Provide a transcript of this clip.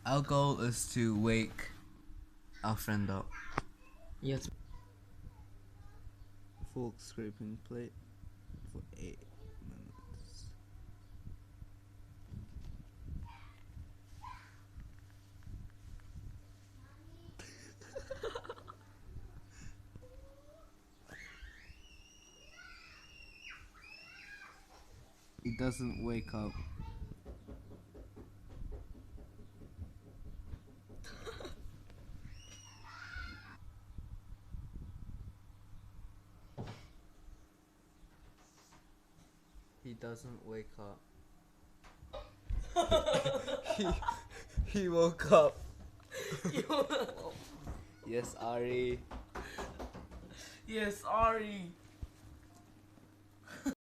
Our goal is to wake our friend up. Yes. Fork scraping plate for 8 minutes. He doesn't wake up. He doesn't wake up. he woke up. Yes, Ari. Yes, Ari.